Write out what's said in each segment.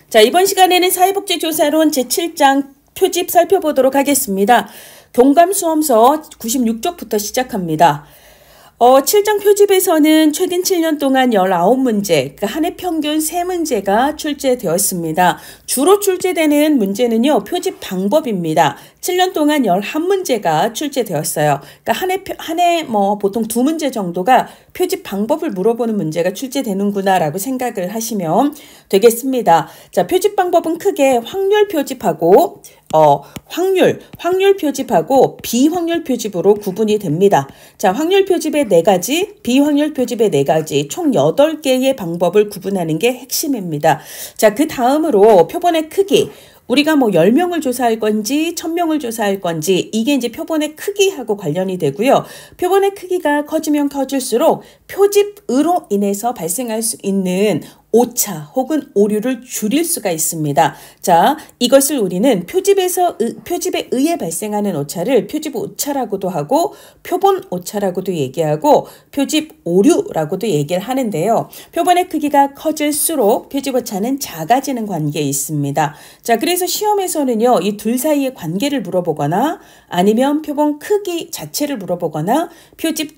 자, 이번 시간에는 사회복지조사론 제7장 표집 살펴보도록 하겠습니다. 교감수험서 96쪽부터 시작합니다. 7장 표집에서는 최근 7년 동안 19문제, 그러니까 한 해 평균 3문제가 출제되었습니다. 주로 출제되는 문제는요, 표집 방법입니다. 7년 동안 11문제가 출제되었어요. 그러니까 한 해 보통 2문제 정도가 표집 방법을 물어보는 문제가 출제되는구나라고 생각을 하시면 되겠습니다. 자, 표집 방법은 크게 확률 표집하고 확률 표집하고 비확률 표집으로 구분이 됩니다. 자, 확률 표집의 4가지, 비확률 표집의 4가지, 총 8개의 방법을 구분하는 게 핵심입니다. 자, 그 다음으로 표본의 크기. 우리가 10명을 조사할 건지 1000명을 조사할 건지 이게 이제 표본의 크기하고 관련이 되고요. 표본의 크기가 커지면 커질수록 표집으로 인해서 발생할 수 있는 오차 혹은 오류를 줄일 수가 있습니다. 자, 이것을 우리는 표집에 의해 발생하는 오차를 표집 오차라고도 하고 표본 오차라고도 얘기하고 표집 오류라고도 얘기를 하는데요. 표본의 크기가 커질수록 표집 오차는 작아지는 관계에 있습니다. 자, 그래서 시험에서는요, 이 둘 사이의 관계를 물어보거나 아니면 표본 크기 자체를 물어보거나 표집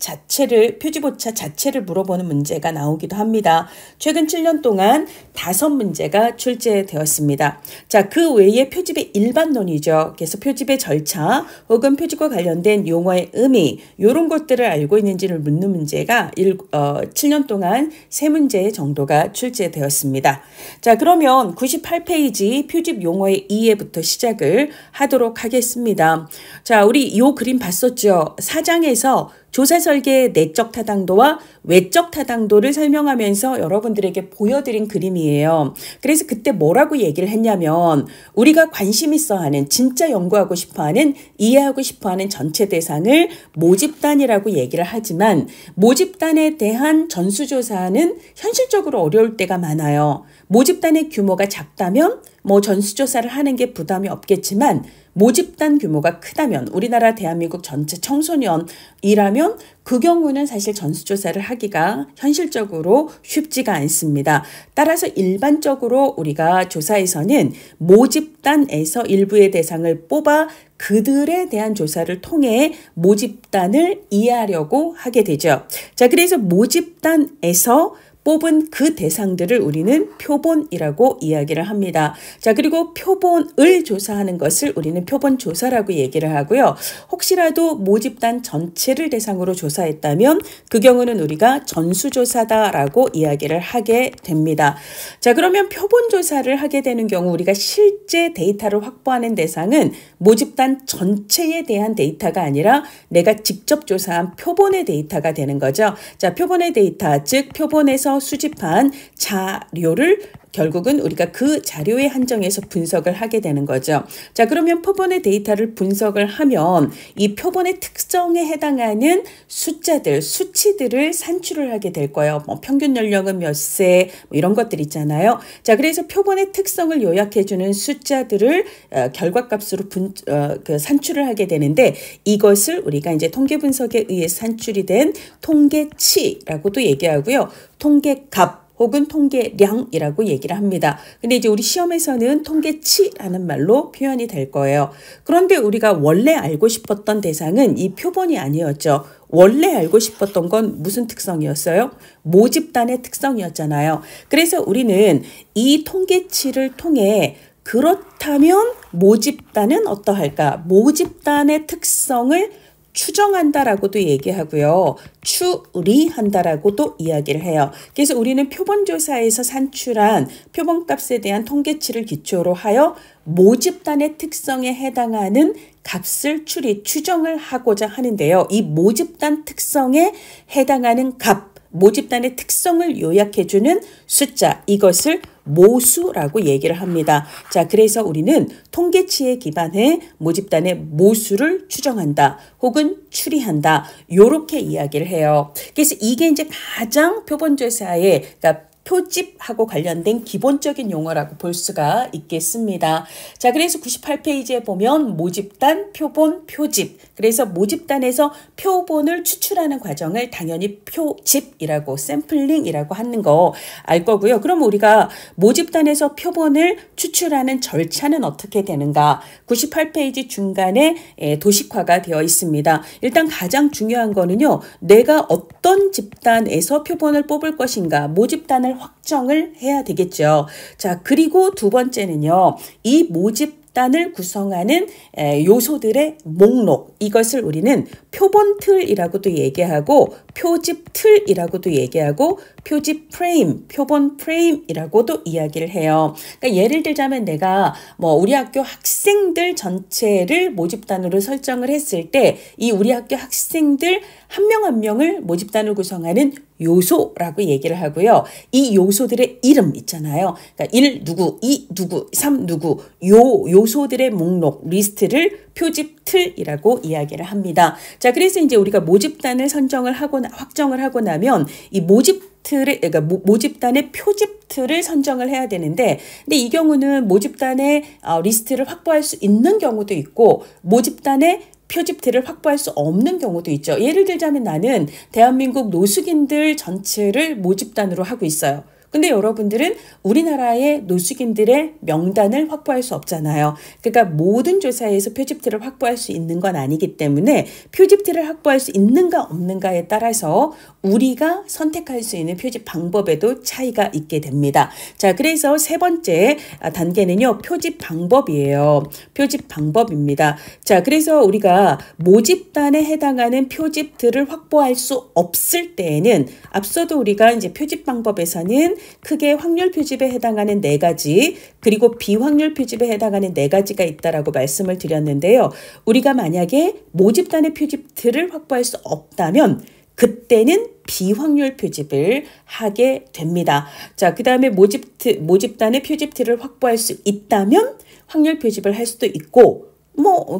오차 자체를 물어보는 문제가 나오기도 합니다. 최근 7년 동안 5문제가 출제되었습니다. 자, 그 외에 표집의 일반론이죠. 그래서 표집의 절차 혹은 표집과 관련된 용어의 의미 이런 것들을 알고 있는지를 묻는 문제가 7년 동안 3문제 정도가 출제되었습니다. 자, 그러면 98페이지 표집 용어의 이해부터 시작을 하도록 하겠습니다. 자, 우리 이 그림 봤었죠? 4장에서 조사 설계의 내적 타당도와 외적 타당도를 설명하면서 여러분들에게 보여드린 그림이에요. 그래서 그때 뭐라고 얘기를 했냐면 우리가 관심 있어 하는, 진짜 연구하고 싶어하는, 이해하고 싶어하는 전체 대상을 모집단이라고 얘기를 하지만 모집단에 대한 전수조사는 현실적으로 어려울 때가 많아요. 모집단의 규모가 작다면 전수조사를 하는 게 부담이 없겠지만 모집단 규모가 크다면, 우리나라 대한민국 전체 청소년이라면 그 경우는 사실 전수조사를 하기가 현실적으로 쉽지가 않습니다. 따라서 일반적으로 우리가 조사에서는 모집단에서 일부의 대상을 뽑아 그들에 대한 조사를 통해 모집단을 이해하려고 하게 되죠. 자, 그래서 모집단에서 뽑은 그 대상들을 우리는 표본이라고 이야기를 합니다. 자, 그리고 표본을 조사하는 것을 우리는 표본조사라고 얘기를 하고요. 혹시라도 모집단 전체를 대상으로 조사했다면 그 경우는 우리가 전수조사다라고 이야기를 하게 됩니다. 자, 그러면 표본조사를 하게 되는 경우 우리가 실제 데이터를 확보하는 대상은 모집단 전체에 대한 데이터가 아니라 내가 직접 조사한 표본의 데이터가 되는 거죠. 자, 표본의 데이터, 즉 표본에서 수집한 자료를 결국은 우리가 그 자료에 한정해서 분석을 하게 되는 거죠. 자, 그러면 표본의 데이터를 분석을 하면 이 표본의 특성에 해당하는 숫자들, 수치들을 산출을 하게 될 거예요. 평균 연령은 몇 세, 이런 것들 있잖아요. 자, 그래서 표본의 특성을 요약해주는 숫자들을 결과값으로 산출을 하게 되는데 이것을 우리가 이제 통계 분석에 의해 산출이 된 통계치라고도 얘기하고요. 통계값 혹은 통계량이라고 얘기를 합니다. 근데 이제 우리 시험에서는 통계치라는 말로 표현이 될 거예요. 그런데 우리가 원래 알고 싶었던 대상은 이 표본이 아니었죠. 원래 알고 싶었던 건 무슨 특성이었어요? 모집단의 특성이었잖아요. 그래서 우리는 이 통계치를 통해 그렇다면 모집단은 어떠할까? 모집단의 특성을 추정한다라고도 얘기하고요. 추리한다라고도 이야기를 해요. 그래서 우리는 표본조사에서 산출한 표본값에 대한 통계치를 기초로 하여 모집단의 특성에 해당하는 값을 추정을 하고자 하는데요. 이 모집단 특성에 해당하는 값, 모집단의 특성을 요약해주는 숫자, 이것을 모수라고 얘기를 합니다. 자, 그래서 우리는 통계치에 기반해 모집단의 모수를 추정한다 혹은 추리한다, 요렇게 이야기를 해요. 그래서 이게 이제 가장 표본조사의, 그러니까 표집하고 관련된 기본적인 용어라고 볼 수가 있겠습니다. 자, 그래서 98페이지에 보면 모집단, 표본, 표집. 그래서 모집단에서 표본을 추출하는 과정을 당연히 표집이라고, 샘플링이라고 하는 거 알 거고요. 그럼 우리가 모집단에서 표본을 추출하는 절차는 어떻게 되는가? 98페이지 중간에 도식화가 되어 있습니다. 일단 가장 중요한 거는요. 내가 어떤 집단에서 표본을 뽑을 것인가? 모집단을 확정을 해야 되겠죠. 자, 그리고 두 번째는요. 이 모집단을 구성하는 요소들의 목록, 이것을 우리는 표본 틀이라고도 얘기하고 표집 틀이라고도 얘기하고 표집 프레임, 표본 프레임이라고도 이야기를 해요. 그러니까 예를 들자면 내가 우리 학교 학생들 전체를 모집단으로 설정을 했을 때 이 우리 학교 학생들 한 명 한 명을 모집단을 구성하는 요소라고 얘기를 하고요. 이 요소들의 이름 있잖아요. 그러니까 1 누구, 2 누구, 3 누구, 요소들의 목록, 리스트를 표집 틀이라고 이야기를 합니다. 자, 그래서 이제 우리가 모집단을 선정을 하고 확정을 하고 나면 이 그러니까 모집단의 표집 틀을 선정을 해야 되는데, 근데 이 경우는 모집단의 리스트를 확보할 수 있는 경우도 있고 모집단의 표집틀을 확보할 수 없는 경우도 있죠. 예를 들자면 나는 대한민국 노숙인들 전체를 모집단으로 하고 있어요. 근데 여러분들은 우리나라의 노숙인들의 명단을 확보할 수 없잖아요. 그러니까 모든 조사에서 표집틀을 확보할 수 있는 건 아니기 때문에 표집틀을 확보할 수 있는가 없는가에 따라서 우리가 선택할 수 있는 표집 방법에도 차이가 있게 됩니다. 자, 그래서 세 번째 단계는요. 표집 방법이에요. 표집 방법입니다. 자, 그래서 우리가 모집단에 해당하는 표집들을 확보할 수 없을 때에는 앞서도 우리가 이제 표집 방법에서는 크게 확률 표집에 해당하는 4가지, 그리고 비확률 표집에 해당하는 4가지가 있다라고 말씀을 드렸는데요. 우리가 만약에 모집단의 표집들을 확보할 수 없다면 그때는 비확률 표집을 하게 됩니다. 자, 그 다음에 모집단의 표집틀을 확보할 수 있다면 확률 표집을 할 수도 있고,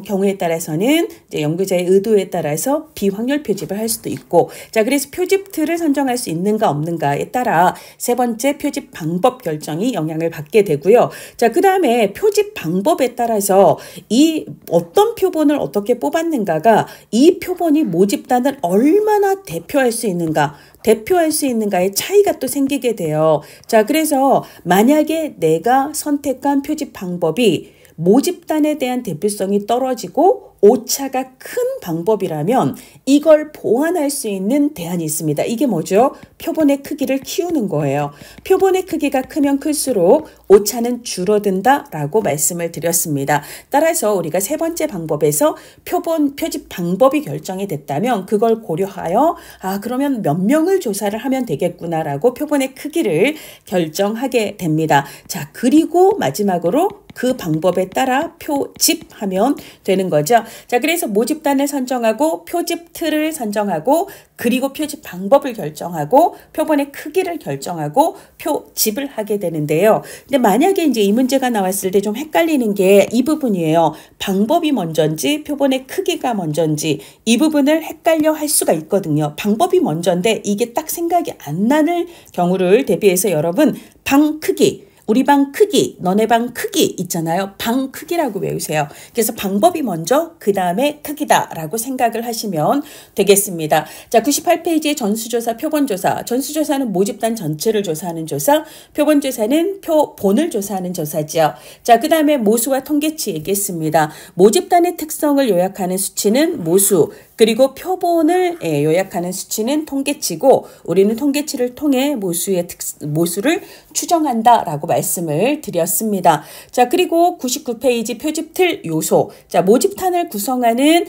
경우에 따라서는 이제 연구자의 의도에 따라서 비확률 표집을 할 수도 있고, 자, 그래서 표집 틀을 선정할 수 있는가 없는가에 따라 세 번째 표집 방법 결정이 영향을 받게 되고요. 자, 그 다음에 표집 방법에 따라서 이 어떤 표본을 어떻게 뽑았는가가 이 표본이 모집단을 얼마나 대표할 수 있는가의 차이가 또 생기게 돼요. 자, 그래서 만약에 내가 선택한 표집 방법이 모집단에 대한 대표성이 떨어지고 오차가 큰 방법이라면 이걸 보완할 수 있는 대안이 있습니다. 이게 뭐죠? 표본의 크기를 키우는 거예요. 표본의 크기가 크면 클수록 오차는 줄어든다라고 말씀을 드렸습니다. 따라서 우리가 세 번째 방법에서 표집 방법이 결정이 됐다면 그걸 고려하여 그러면 몇 명을 조사를 하면 되겠구나라고 표본의 크기를 결정하게 됩니다. 자, 그리고 마지막으로 그 방법에 따라 표집하면 되는 거죠. 자, 그래서 모집단을 선정하고 표집 틀을 선정하고 그리고 표집 방법을 결정하고 표본의 크기를 결정하고 표집을 하게 되는데요. 근데 만약에 이제 이 문제가 나왔을 때 좀 헷갈리는 게 이 부분이에요. 방법이 먼저인지 표본의 크기가 먼저인지 이 부분을 헷갈려 할 수가 있거든요. 방법이 먼저인데 이게 딱 생각이 안 나는 경우를 대비해서 여러분 방 크기, 우리 방 크기, 너네 방 크기 있잖아요. 방 크기라고 외우세요. 그래서 방법이 먼저 그 다음에 크기다라고 생각을 하시면 되겠습니다. 자, 98페이지의 전수조사, 표본조사. 전수조사는 모집단 전체를 조사하는 조사, 표본조사는 표본을 조사하는 조사죠. 자, 그 다음에 모수와 통계치 얘기했습니다. 모집단의 특성을 요약하는 수치는 모수, 그리고 표본을 요약하는 수치는 통계치고 우리는 통계치를 통해 모수를 추정한다라고 말씀을 드렸습니다. 자, 그리고 99페이지 표집틀 요소. 자, 모집단을 구성하는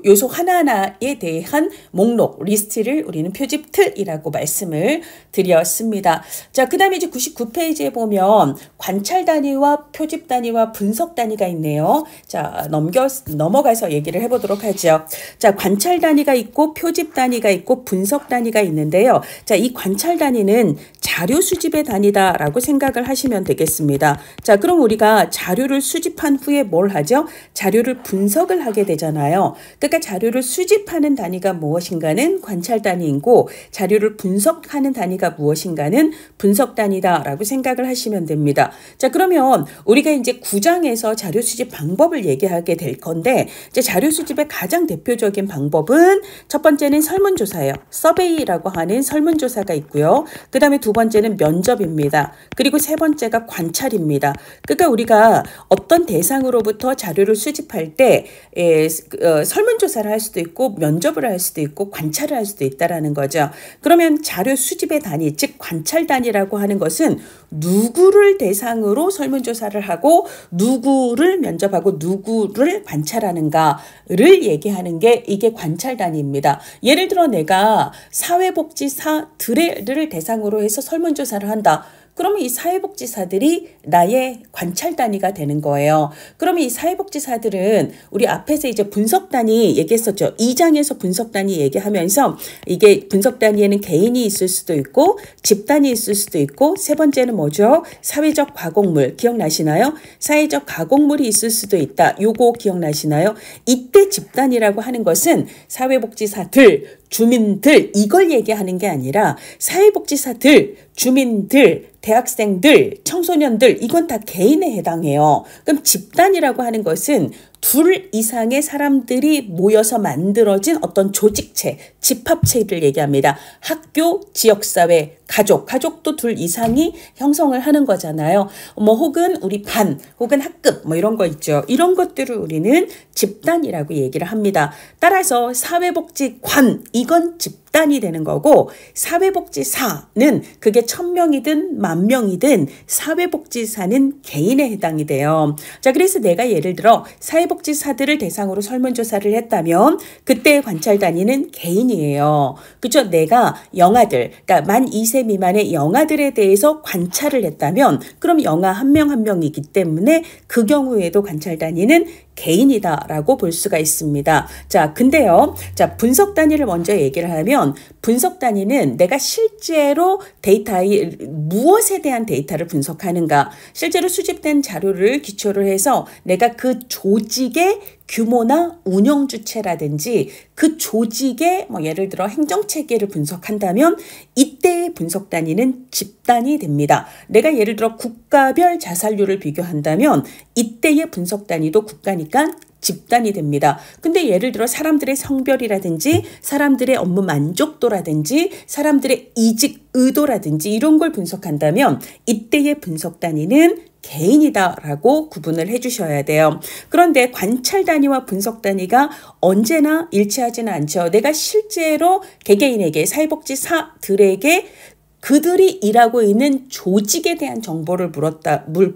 요소 하나하나에 대한 목록, 리스트를 우리는 표집틀이라고 말씀을 드렸습니다. 자, 그 다음에 이제 99페이지에 보면 관찰 단위와 표집 단위와 분석 단위가 있네요. 자, 넘어가서 얘기를 해보도록 하죠. 있죠. 자, 관찰 단위가 있고 표집 단위가 있고 분석 단위가 있는데요. 자, 이 관찰 단위는 자료 수집의 단위다라고 생각을 하시면 되겠습니다. 자, 그럼 우리가 자료를 수집한 후에 뭘 하죠? 자료를 분석을 하게 되잖아요. 그러니까 자료를 수집하는 단위가 무엇인가는 관찰 단위이고 자료를 분석하는 단위가 무엇인가는 분석 단위다라고 생각을 하시면 됩니다. 자, 그러면 우리가 이제 9장에서 자료 수집 방법을 얘기하게 될 건데 이제 자료 수집의 가장 대표적인 방법은 첫 번째는 설문조사예요. 서베이라고 하는 설문조사가 있고요. 그 다음에 두 번째는 면접입니다. 그리고 세 번째가 관찰입니다. 그러니까 우리가 어떤 대상으로부터 자료를 수집할 때 설문조사를 할 수도 있고 면접을 할 수도 있고 관찰을 할 수도 있다라는 거죠. 그러면 자료 수집의 단위, 즉 관찰 단위라고 하는 것은 누구를 대상으로 설문조사를 하고 누구를 면접하고 누구를 관찰하는가를 얘기하는 게 이게 관찰 단위입니다. 예를 들어 내가 사회복지사들을 대상으로 해서 설문조사를 한다. 그러면 이 사회복지사들이 나의 관찰 단위가 되는 거예요. 그러면 이 사회복지사들은 우리 앞에서 이제 분석 단위 얘기했었죠. 2장에서 분석 단위 얘기하면서 이게 분석 단위에는 개인이 있을 수도 있고 집단이 있을 수도 있고 세 번째는 뭐죠? 사회적 가공물 기억나시나요? 사회적 가공물이 있을 수도 있다. 요거 기억나시나요? 이때 집단이라고 하는 것은 사회복지사들, 주민들 이걸 얘기하는 게 아니라 사회복지사들, 주민들, 대학생들, 청소년들 이건 다 개인에 해당해요. 그럼 집단이라고 하는 것은 둘 이상의 사람들이 모여서 만들어진 어떤 조직체, 집합체를 얘기합니다. 학교, 지역사회, 가족도 둘 이상이 형성을 하는 거잖아요. 뭐 혹은 우리 반, 혹은 학급 뭐 이런 거 있죠. 이런 것들을 우리는 집단이라고 얘기를 합니다. 따라서 사회복지관 이건 집단이 되는 거고 사회복지사는 그게 1000명이든 10,000명이든 사회복지사는 개인에 해당이 돼요. 자, 그래서 내가 예를 들어 사회복지사들을 대상으로 설문조사를 했다면 그때의 관찰 단위는 개인이에요. 그렇죠? 내가 영아들, 그러니까 만 2세 미만의 영아들에 대해서 관찰을 했다면 그럼 영아 한 명 한 명이기 때문에 그 경우에도 관찰 단위는 개인이다라고 볼 수가 있습니다. 자, 근데요. 자, 분석 단위를 먼저 얘기를 하면 분석 단위는 내가 실제로 무엇에 대한 데이터를 분석하는가, 실제로 수집된 자료를 기초로 해서 내가 그 조직의 규모나 운영 주체라든지 그 조직의 뭐 예를 들어 행정체계를 분석한다면 이때의 분석 단위는 집단이 됩니다. 내가 예를 들어 국가별 자살률을 비교한다면 이때의 분석 단위도 국가니까 집단이 됩니다. 근데 예를 들어 사람들의 성별이라든지 사람들의 업무 만족도라든지 사람들의 이직 의도라든지 이런 걸 분석한다면 이때의 분석 단위는 개인이다라고 구분을 해주셔야 돼요. 그런데 관찰 단위와 분석 단위가 언제나 일치하지는 않죠. 내가 실제로 개개인에게 사회복지사들에게 그들이 일하고 있는 조직에 대한 정보를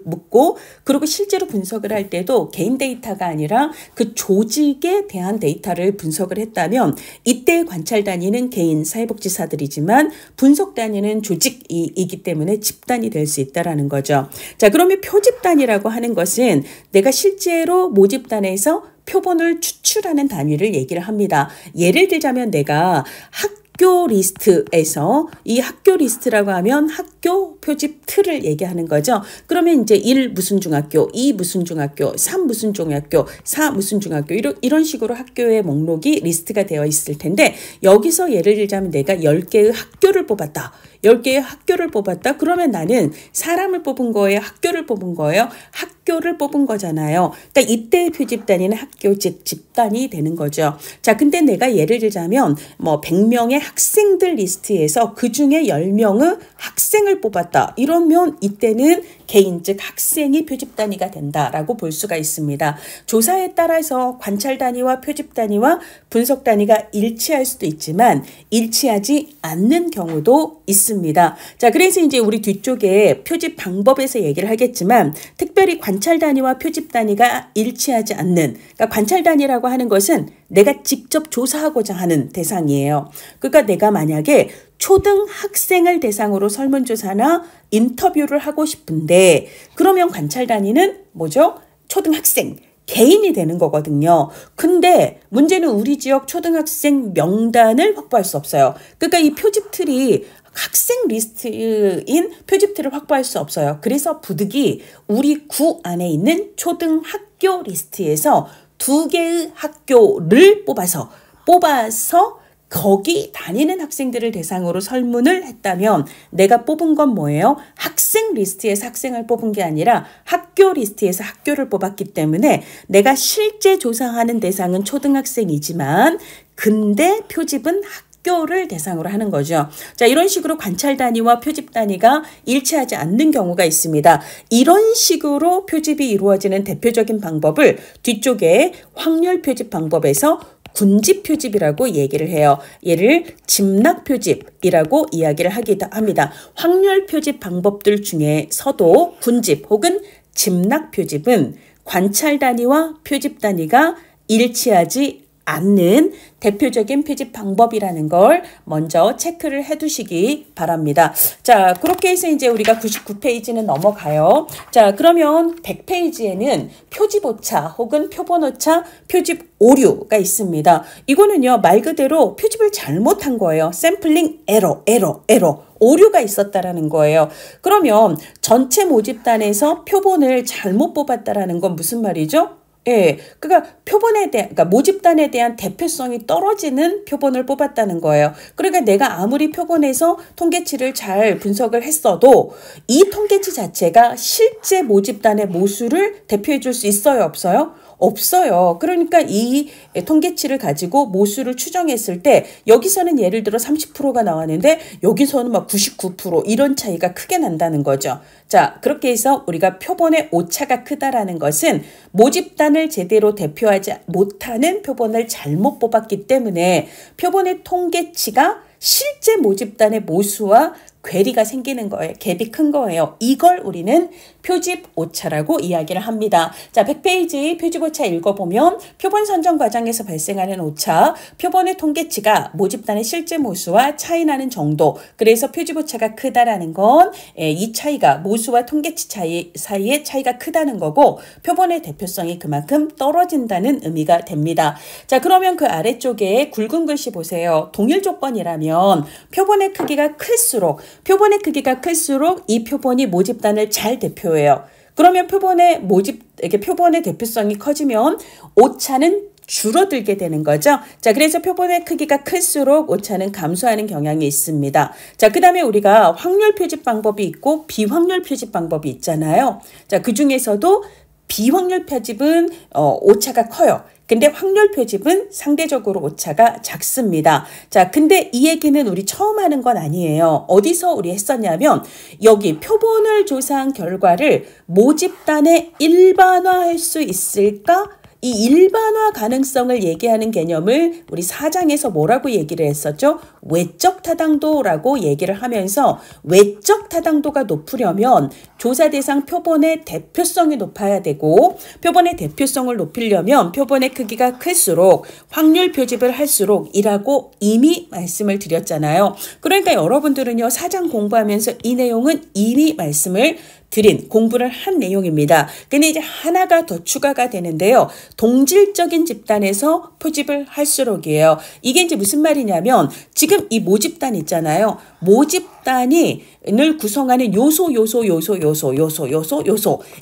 묻고 그리고 실제로 분석을 할 때도 개인 데이터가 아니라 그 조직에 대한 데이터를 분석을 했다면 이때의 관찰 단위는 개인 사회복지사들이지만 분석 단위는 조직이기 때문에 집단이 될 수 있다는 거죠. 자, 그러면 표집 단위라고 하는 것은 내가 실제로 모집단에서 표본을 추출하는 단위를 얘기를 합니다. 예를 들자면 내가 학교 리스트에서 이 학교 리스트라고 하면 학교 표집 틀을 얘기하는 거죠. 그러면 이제 1 무슨 중학교, 2 무슨 중학교, 3 무슨 중학교, 4 무슨 중학교 이런 식으로 학교의 목록이 리스트가 되어 있을 텐데 여기서 예를 들자면 내가 10개의 학교를 뽑았다. 10개의 학교를 뽑았다. 그러면 나는 사람을 뽑은 거예요? 학교를 뽑은 거예요? 학교를 뽑은 거잖아요. 그러니까 이때의 표집 단위는 학교, 즉 집단이 되는 거죠. 자, 근데 내가 예를 들자면 뭐 100명의 학생들 리스트에서 그중에 10명의 학생을 뽑았다. 이러면 이때는 개인, 즉 학생이 표집 단위가 된다라고 볼 수가 있습니다. 조사에 따라서 관찰 단위와 표집 단위와 분석 단위가 일치할 수도 있지만 일치하지 않는 경우도 있습니다. 자, 그래서 이제 우리 뒤쪽에 표집 방법에서 얘기를 하겠지만 특별히 관찰 단위와 표집 단위가 일치하지 않는, 그러니까 관찰 단위라고 하는 것은 내가 직접 조사하고자 하는 대상이에요. 그러니까 내가 만약에 초등학생을 대상으로 설문조사나 인터뷰를 하고 싶은데 그러면 관찰 단위는 뭐죠? 초등학생. 개인이 되는 거거든요. 근데 문제는 우리 지역 초등학생 명단을 확보할 수 없어요. 그러니까 이 표집틀이 학생 리스트인 표집틀을 확보할 수 없어요. 그래서 부득이 우리 구 안에 있는 초등학교 리스트에서 2개의 학교를 뽑아서 거기 다니는 학생들을 대상으로 설문을 했다면 내가 뽑은 건 뭐예요? 학생 리스트에서 학생을 뽑은 게 아니라 학교 리스트에서 학교를 뽑았기 때문에 내가 실제 조사하는 대상은 초등학생이지만 근데 표집은 학교를 대상으로 하는 거죠. 자, 이런 식으로 관찰 단위와 표집 단위가 일치하지 않는 경우가 있습니다. 이런 식으로 표집이 이루어지는 대표적인 방법을 뒤쪽에 확률 표집 방법에서 군집 표집이라고 얘기를 해요. 얘를 집락 표집이라고 이야기를 하기도 합니다. 확률 표집 방법들 중에서도 군집 혹은 집락 표집은 관찰 단위와 표집 단위가 일치하지 않는 대표적인 표집 방법이라는 걸 먼저 체크를 해 두시기 바랍니다. 자, 그렇게 해서 이제 우리가 99페이지는 넘어가요. 자, 그러면 100페이지에는 표집 오차 혹은 표본 오차, 표집 오류가 있습니다. 이거는요, 말 그대로 표집을 잘못한 거예요. 샘플링 에러. 오류가 있었다라는 거예요. 그러면 전체 모집단에서 표본을 잘못 뽑았다라는 건 무슨 말이죠? 예, 그러니까 그러니까 모집단에 대한 대표성이 떨어지는 표본을 뽑았다는 거예요. 그러니까 내가 아무리 표본에서 통계치를 잘 분석을 했어도 이 통계치 자체가 실제 모집단의 모수를 대표해 줄 수 있어요, 없어요? 없어요. 그러니까 이 통계치를 가지고 모수를 추정했을 때 여기서는 예를 들어 30%가 나왔는데 여기서는 막 99% 이런 차이가 크게 난다는 거죠. 자, 그렇게 해서 우리가 표본의 오차가 크다라는 것은 모집단을 제대로 대표하지 못하는 표본을 잘못 뽑았기 때문에 표본의 통계치가 실제 모집단의 모수와 괴리가 생기는 거예요. 갭이 큰 거예요. 이걸 우리는 표집 오차라고 이야기를 합니다. 자, 100페이지 표집 오차 읽어보면 표본 선정 과정에서 발생하는 오차, 표본의 통계치가 모집단의 실제 모수와 차이 나는 정도. 그래서 표집 오차가 크다라는 건 이 차이가 모수와 통계치 차이 사이의 차이가 크다는 거고 표본의 대표성이 그만큼 떨어진다는 의미가 됩니다. 자, 그러면 그 아래쪽에 굵은 글씨 보세요. 동일 조건이라면 표본의 크기가 클수록 이 표본이 모집단을 잘 대표해요. 그러면 표본의 대표성이 커지면 오차는 줄어들게 되는 거죠. 자, 그래서 표본의 크기가 클수록 오차는 감소하는 경향이 있습니다. 자, 그 다음에 우리가 확률 표집 방법이 있고 비확률 표집 방법이 있잖아요. 자, 그 중에서도 비확률 표집은 오차가 커요. 근데 확률 표집은 상대적으로 오차가 작습니다. 자, 근데 이 얘기는 우리 처음 하는 건 아니에요. 어디서 우리 했었냐면 여기 표본을 조사한 결과를 모집단에 일반화할 수 있을까? 이 일반화 가능성을 얘기하는 개념을 우리 4장에서 뭐라고 얘기를 했었죠? 외적 타당도라고 얘기를 하면서 외적 타당도가 높으려면 조사 대상 표본의 대표성이 높아야 되고 표본의 대표성을 높이려면 표본의 크기가 클수록 확률 표집을 할수록 이라고 이미 말씀을 드렸잖아요. 그러니까 여러분들은요 4장 공부하면서 이 내용은 이미 말씀을 드린 공부를 한 내용입니다. 근데 이제 하나가 더 추가가 되는데요. 동질적인 집단에서 표집을 할수록이에요. 이게 이제 무슨 말이냐면 지금 이 모집단 있잖아요. 모집단을 구성하는 요소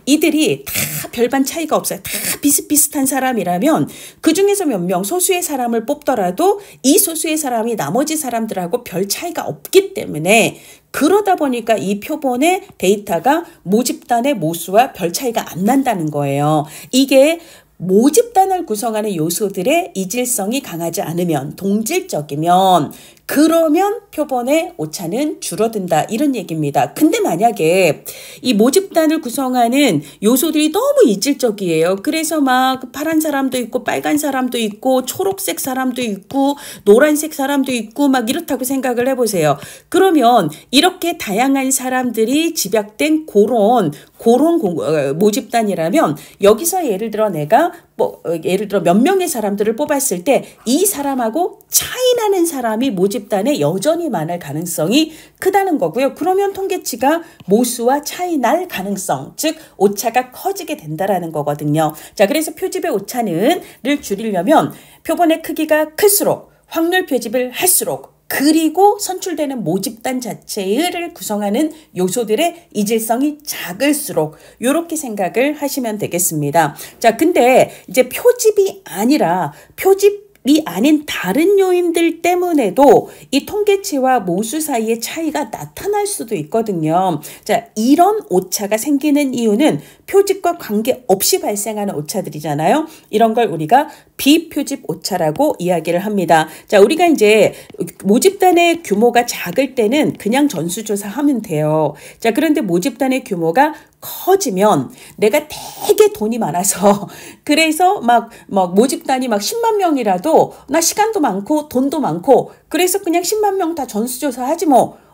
이들이 다 별반 차이가 없어요. 다 비슷비슷한 사람이라면 그 중에서 몇 명 소수의 사람을 뽑더라도 이 소수의 사람이 나머지 사람들하고 별 차이가 없기 때문에 그러다 보니까 이 표본의 데이터가 모집단의 모수와 별 차이가 안 난다는 거예요. 이게 모집단을 구성하는 요소들의 이질성이 강하지 않으면 동질적이면 그러면 표본의 오차는 줄어든다 이런 얘기입니다. 근데 만약에 이 모집단을 구성하는 요소들이 너무 이질적이에요. 그래서 막 파란 사람도 있고 빨간 사람도 있고 초록색 사람도 있고 노란색 사람도 있고 막 이렇다고 생각을 해보세요. 그러면 이렇게 다양한 사람들이 집약된 그런 모집단이라면 여기서 예를 들어 내가 예를 들어 몇 명의 사람들을 뽑았을 때 이 사람하고 차이 나는 사람이 모집단에 여전히 많을 가능성이 크다는 거고요. 그러면 통계치가 모수와 차이 날 가능성, 즉 오차가 커지게 된다라는 거거든요. 자, 그래서 표집의 오차는 를 줄이려면 표본의 크기가 클수록 확률 표집을 할수록 그리고 선출되는 모집단 자체를 구성하는 요소들의 이질성이 작을수록 이렇게 생각을 하시면 되겠습니다. 자, 근데 이제 표집이 아닌 다른 요인들 때문에도 이 통계치와 모수 사이의 차이가 나타날 수도 있거든요. 자, 이런 오차가 생기는 이유는 표집과 관계없이 발생하는 오차들이잖아요. 이런 걸 우리가 비표집 오차라고 이야기를 합니다. 자, 우리가 이제 모집단의 규모가 작을 때는 그냥 전수조사하면 돼요. 자, 그런데 모집단의 규모가 커지면 내가 되게 돈이 많아서 그래서 막 모집단이 막 10만 명이라도 나 시간도 많고 돈도 많고 그래서 그냥 10만 명 다 전수조사 하지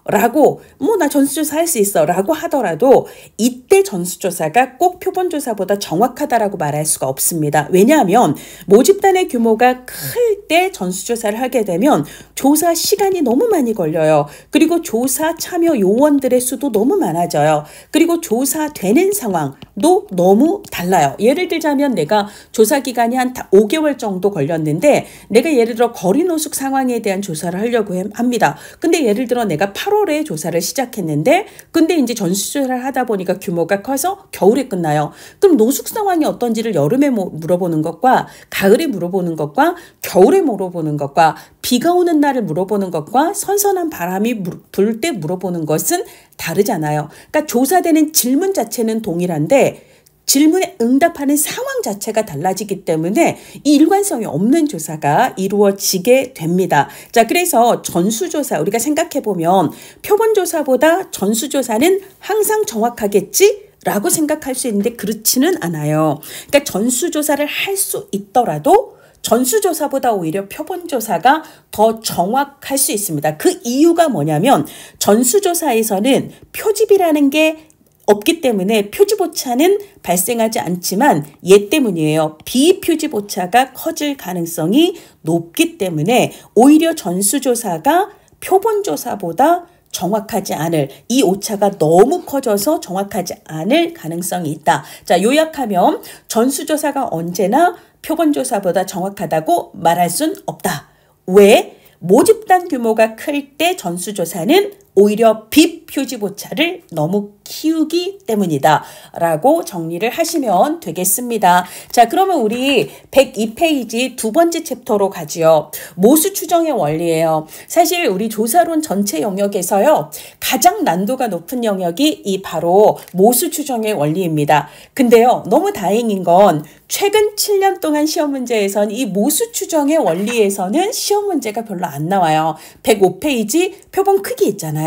라고 나 전수조사 할 수 있어 라고 하더라도 이때 전수조사가 꼭 표본조사보다 정확하다라고 말할 수가 없습니다. 왜냐하면 모집단의 규모가 클 때 전수조사를 하게 되면 조사 시간이 너무 많이 걸려요. 그리고 조사 참여 요원들의 수도 너무 많아져요. 그리고 조사되는 상황도 너무 달라요. 예를 들자면 내가 조사 기간이 한 5개월 정도 걸렸는데 내가 예를 들어 거리 노숙 상황에 대한 조사를 하려고 합니다. 근데 예를 들어 내가 8월에 조사를 시작했는데 근데 이제 전수조사를 하다 보니까 규모가 커서 겨울에 끝나요. 그럼 노숙 상황이 어떤지를 여름에 물어보는 것과 가을에 물어보는 것과 겨울에 물어보는 것과 비가 오는 날을 물어보는 것과 선선한 바람이 불 때 물어보는 것은 다르잖아요. 그러니까 조사되는 질문 자체는 동일한데 질문에 응답하는 상황 자체가 달라지기 때문에 이 일관성이 없는 조사가 이루어지게 됩니다. 자, 그래서 전수조사 우리가 생각해보면 표본조사보다 전수조사는 항상 정확하겠지? 라고 생각할 수 있는데 그렇지는 않아요. 그러니까 전수조사를 할 수 있더라도 전수조사보다 오히려 표본조사가 더 정확할 수 있습니다. 그 이유가 뭐냐면 전수조사에서는 표집이라는 게 없기 때문에 표집 오차는 발생하지 않지만 얘 때문이에요. 비표집 오차가 커질 가능성이 높기 때문에 오히려 전수조사가 표본조사보다 정확하지 않을 이 오차가 너무 커져서 정확하지 않을 가능성이 있다. 자, 요약하면 전수조사가 언제나 표본조사보다 정확하다고 말할 순 없다. 왜? 모집단 규모가 클 때 전수조사는 오히려 비표집 오차를 너무 키우기 때문이다 라고 정리를 하시면 되겠습니다. 자, 그러면 우리 102페이지 두 번째 챕터로 가지요. 모수 추정의 원리예요. 사실 우리 조사론 전체 영역에서요 가장 난도가 높은 영역이 이 바로 모수 추정의 원리입니다. 근데요 너무 다행인 건 최근 7년 동안 시험 문제에선 이 모수 추정의 원리에서는 시험 문제가 별로 안 나와요. 105페이지 표본 크기 있잖아요.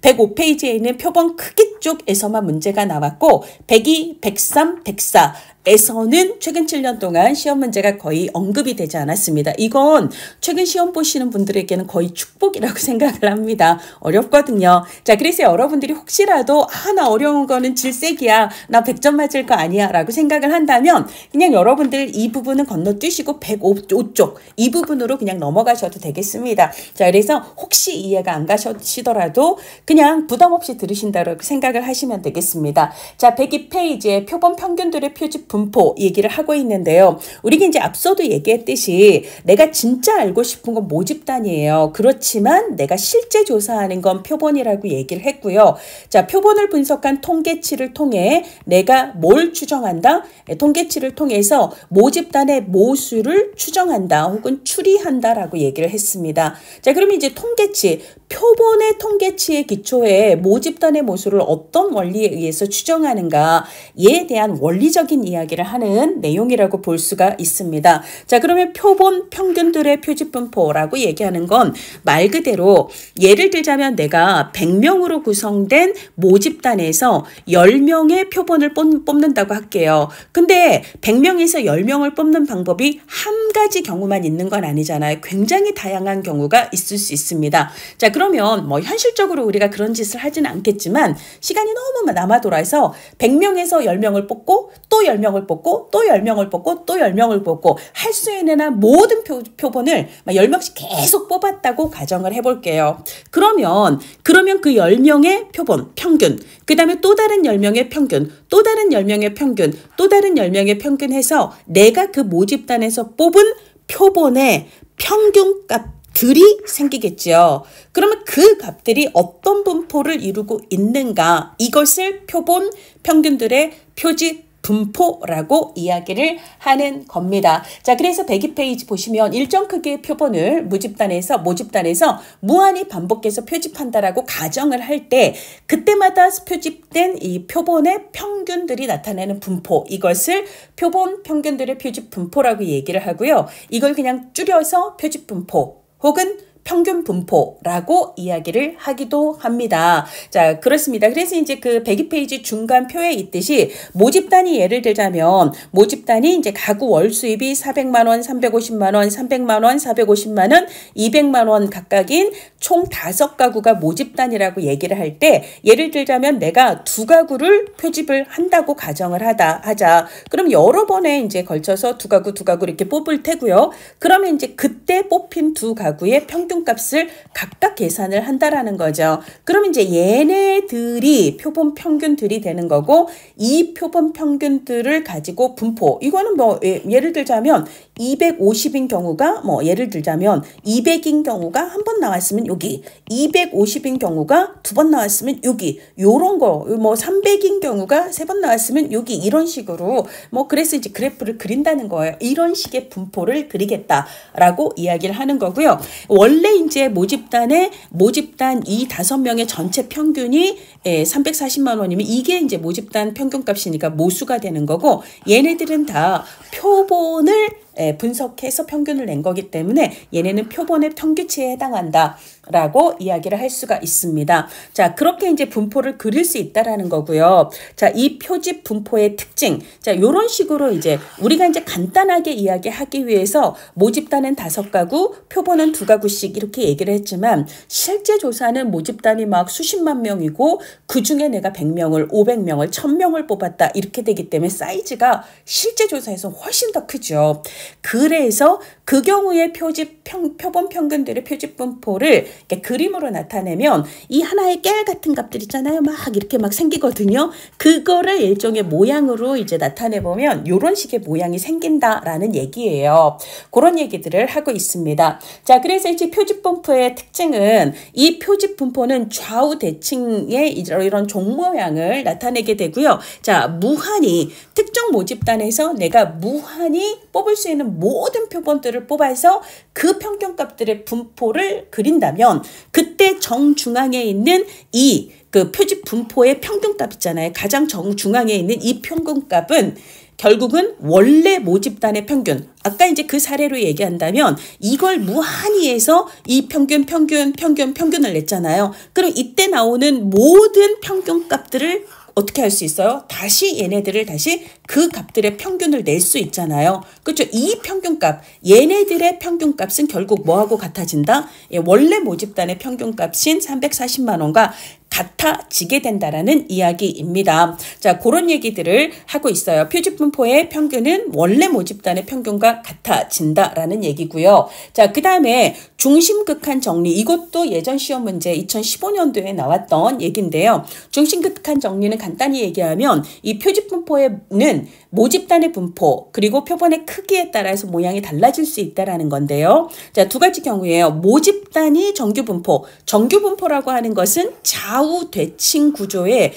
105페이지에 있는 표본 크기 쪽에서만 문제가 나왔고 102, 103, 104 에서는 최근 7년 동안 시험 문제가 거의 언급이 되지 않았습니다. 이건 최근 시험 보시는 분들에게는 거의 축복이라고 생각을 합니다. 어렵거든요. 자, 그래서 여러분들이 혹시라도 나 어려운 거는 질색이야. 나 100점 맞을 거 아니야 라고 생각을 한다면 그냥 여러분들 이 부분은 건너뛰시고 105쪽 이 부분으로 그냥 넘어가셔도 되겠습니다. 자, 그래서 혹시 이해가 안 가시더라도 그냥 부담 없이 들으신다고 생각을 하시면 되겠습니다. 자, 102페이지에 표본 평균들의 표집 분포 얘기를 하고 있는데요. 우리가 이제 앞서도 얘기했듯이 내가 진짜 알고 싶은 건 모집단이에요. 그렇지만 내가 실제 조사하는 건 표본이라고 얘기를 했고요. 자, 표본을 분석한 통계치를 통해 내가 뭘 추정한다? 통계치를 통해서 모집단의 모수를 추정한다 혹은 추리한다라고 얘기를 했습니다. 자, 그러면 이제 통계치, 표본의 통계치의 기초에 모집단의 모수를 어떤 원리에 의해서 추정하는가에 대한 원리적인 이야기를 하는 내용이라고 볼 수가 있습니다. 자, 그러면 표본 평균들의 표집 분포라고 얘기하는 건 말 그대로 예를 들자면 내가 100명으로 구성된 모집단에서 10명의 표본을 뽑는다고 할게요. 근데 100명에서 10명을 뽑는 방법이 한 가지 경우만 있는 건 아니잖아요. 굉장히 다양한 경우가 있을 수 있습니다. 자, 그러면 뭐 현실적으로 우리가 그런 짓을 하지는 않겠지만 시간이 너무 남아 돌아서 100명에서 10명을 뽑고 또 10명을 뽑고 또 10명을 뽑고 또 10명을 뽑고 할 수 있는 한 모든 표본을 10명씩 계속 뽑았다고 가정을 해볼게요. 그러면 그 10명의 표본 평균, 그 다음에 또 다른 10명의 평균, 또 다른 10명의 평균, 또 다른 10명의 평균 해서 내가 그 모집단에서 뽑은 표본의 평균값들이 생기겠죠. 그러면 그 값들이 어떤 분포를 이루고 있는가, 이것을 표본 평균들의 표집 분포라고 이야기를 하는 겁니다. 자, 그래서 102페이지 보시면 일정 크기의 표본을 모집단에서 무한히 반복해서 표집한다라고 가정을 할 때 그때마다 표집된 이 표본의 평균들이 나타내는 분포, 이것을 표본 평균들의 표집 분포라고 얘기를 하고요. 이걸 그냥 줄여서 표집 분포 혹은 평균 분포라고 이야기를 하기도 합니다. 자, 그렇습니다. 그래서 이제 그 102페이지 중간 표에 있듯이 모집단이 예를 들자면 모집단이 이제 가구 월 수입이 400만 원, 350만 원, 300만 원, 450만 원, 200만 원 각각인 총 5가구가 모집단이라고 얘기를 할 때 예를 들자면 내가 2가구를 표집을 한다고 가정을 하자. 그럼 여러 번에 이제 걸쳐서 2가구 이렇게 뽑을 테고요. 그러면 이제 그때 뽑힌 2가구의 평균 값을 각각 계산을 한다라는 거죠. 그러면 이제 얘네들이 표본 평균들이 되는 거고 이 표본 평균들을 가지고 분포, 이거는 뭐 예를 들자면 250인 경우가 뭐 예를 들자면 200인 경우가 한 번 나왔으면 여기, 250인 경우가 2번 나왔으면 여기, 요런 거, 뭐 300인 경우가 3번 나왔으면 여기, 이런 식으로 뭐 그래서 이제 그래프를 그린다는 거예요. 이런 식의 분포를 그리겠다라고 이야기를 하는 거고요. 원래 이제 모집단 이 5명의 전체 평균이 340만 원이면 이게 이제 모집단 평균값이니까 모수가 되는 거고 얘네들은 다 표본을 분석해서 평균을 낸 거기 때문에 얘네는 표본의 평균치에 해당한다라고 이야기를 할 수가 있습니다. 자, 그렇게 이제 분포를 그릴 수 있다라는 거고요. 자, 이 표집 분포의 특징. 자, 요런 식으로 이제 우리가 이제 간단하게 이야기하기 위해서 모집단은 5가구, 표본은 2가구씩 이렇게 얘기를 했지만 실제 조사는 모집단이 막 수십만 명이고 그 중에 내가 100명을, 500명을, 1000명을 뽑았다 이렇게 되기 때문에 사이즈가 실제 조사에서 훨씬 더 크죠. 그래서 그 경우에 표본 평균들의 표집 분포를 이렇게 그림으로 나타내면 이 하나의 깨알 같은 값들 있잖아요. 막 이렇게 막 생기거든요. 그거를 일종의 모양으로 이제 나타내 보면 이런 식의 모양이 생긴다라는 얘기예요. 그런 얘기들을 하고 있습니다. 자, 그래서 이제 표집 분포의 특징은 이 표집 분포는 좌우 대칭의 이런 종 모양을 나타내게 되고요. 자, 무한히 특정 모집단에서 내가 무한히 뽑을 수 있는 모든 표본들을 뽑아서 그 평균값들의 분포를 그린다면 그때 정중앙에 있는 이 그 표집 분포의 평균값 있잖아요. 가장 정중앙에 있는 이 평균값은 결국은 원래 모집단의 평균, 아까 이제 그 사례로 얘기한다면 이걸 무한히 해서 이 평균을 냈잖아요. 그럼 이때 나오는 모든 평균값들을 어떻게 할 수 있어요? 다시 얘네들을 다시 그 값들의 평균을 낼 수 있잖아요. 그렇죠? 이 평균값, 얘네들의 평균값은 결국 뭐하고 같아진다? 원래 모집단의 평균값인 340만 원과 같아지게 된다라는 이야기입니다. 자, 그런 얘기들을 하고 있어요. 표집 분포의 평균은 원래 모집단의 평균과 같아진다라는 얘기고요. 자, 그 다음에 중심극한 정리, 이것도 예전 시험 문제 2015년도에 나왔던 얘기인데요. 중심극한 정리는 간단히 얘기하면 이 표집 분포에는 모집단의 분포 그리고 표본의 크기에 따라서 모양이 달라질 수 있다라는 건데요. 자, 2가지 경우예요. 모집단이 정규분포라고 하는 것은 좌우 대칭 구조의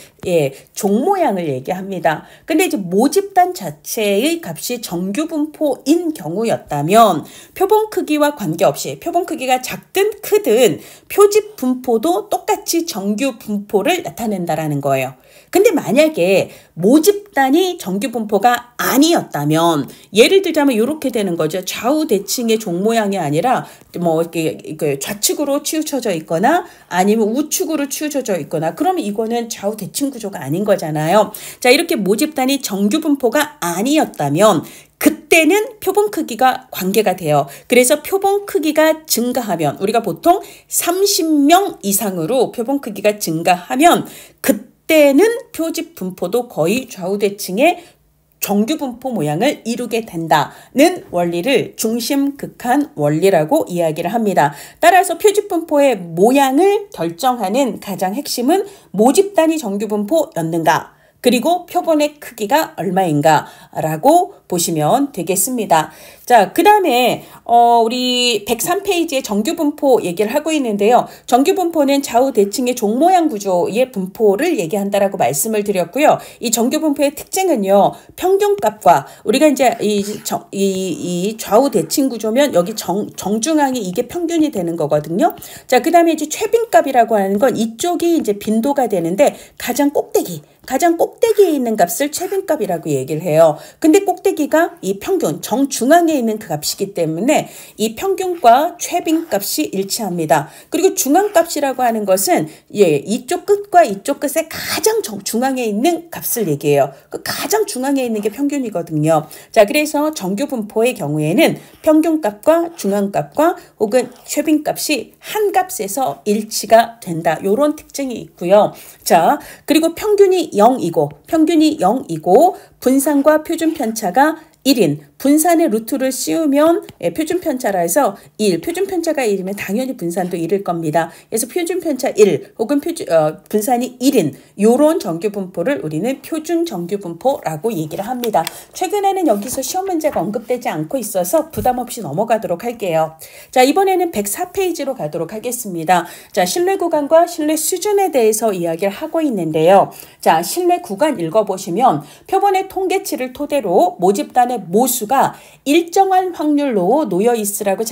종 모양을 얘기합니다. 근데 이제 모집단 자체의 값이 정규분포인 경우였다면 표본 크기와 관계없이 표본 크기가 작든 크든 표집 분포도 똑같이 정규분포를 나타낸다라는 거예요. 근데 만약에 모집단이 정규 분포가 아니었다면 예를 들자면 이렇게 되는 거죠. 좌우 대칭의 종 모양이 아니라 뭐 이렇게 좌측으로 치우쳐져 있거나 아니면 우측으로 치우쳐져 있거나 그러면 이거는 좌우 대칭 구조가 아닌 거잖아요. 자, 이렇게 모집단이 정규 분포가 아니었다면 그때는 표본 크기가 관계가 돼요. 그래서 표본 크기가 증가하면 우리가 보통 30명 이상으로 표본 크기가 증가하면 그때는 표집 분포도 거의 좌우대칭의 정규 분포 모양을 이루게 된다는 원리를 중심 극한 원리라고 이야기를 합니다. 따라서 표집 분포의 모양을 결정하는 가장 핵심은 모집단위 정규 분포였는가 그리고 표본의 크기가 얼마인가라고 보시면 되겠습니다. 자, 그 다음에 우리 103페이지에 정규 분포 얘기를 하고 있는데요. 정규 분포는 좌우 대칭의 종 모양 구조의 분포를 얘기한다라고 말씀을 드렸고요. 이 정규 분포의 특징은요. 평균값과 우리가 이제 이 좌우 대칭 구조면 여기 정중앙이 이게 평균이 되는 거거든요. 자, 그 다음에 이제 최빈값이라고 하는 건 이쪽이 이제 빈도가 되는데 가장 꼭대기에 있는 값을 최빈값이라고 얘기를 해요. 근데 꼭대기가 이 평균, 정중앙에 있는 그 값이기 때문에 이 평균과 최빈값이 일치합니다. 그리고 중앙값이라고 하는 것은 이쪽 끝과 이쪽 끝의 가장 중앙에 있는 값을 얘기해요. 그 가장 중앙에 있는 게 평균이거든요. 자, 그래서 정규 분포의 경우에는 평균값과 중앙값과 혹은 최빈값이 한 값에서 일치가 된다. 이런 특징이 있고요. 자, 그리고 평균이 0이고 분산과 표준 편차가 1인 분산의 루트를 씌우면 표준 편차라 해서 1, 표준 편차가 1이면 당연히 분산도 1일 겁니다. 그래서 표준 편차 1 혹은 분산이 1인 요런 정규 분포를 우리는 표준 정규 분포라고 얘기를 합니다. 최근에는 여기서 시험 문제가 언급되지 않고 있어서 부담 없이 넘어가도록 할게요. 자, 이번에는 104페이지로 가도록 하겠습니다. 자, 신뢰 구간과 신뢰 수준에 대해서 이야기를 하고 있는데요. 자, 신뢰 구간 읽어보시면 표본의 통계치를 토대로 모집단의 모수가 일정한 확률로 놓여 있으라고